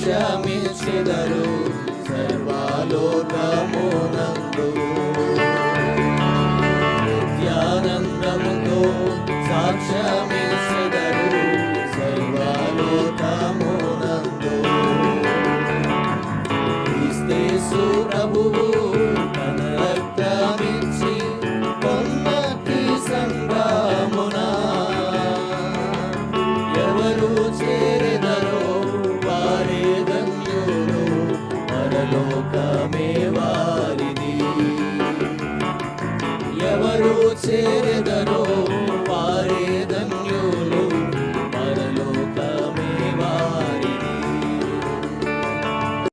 సాక్ష్యమిచ్చెదరు సర్వలోకమునందు. నిత్యానందముతో సాక్ష్యమిచ్చెదరు సర్వలోకమునందు. క్రీస్తు ప్రభువు తన రక్తమిచ్చి కొన్నటి సంఘమున ఎవరు చేరెదరో వారే ధన్యులు, పరలోకమే వారిది. ఎవరు చేరెదరో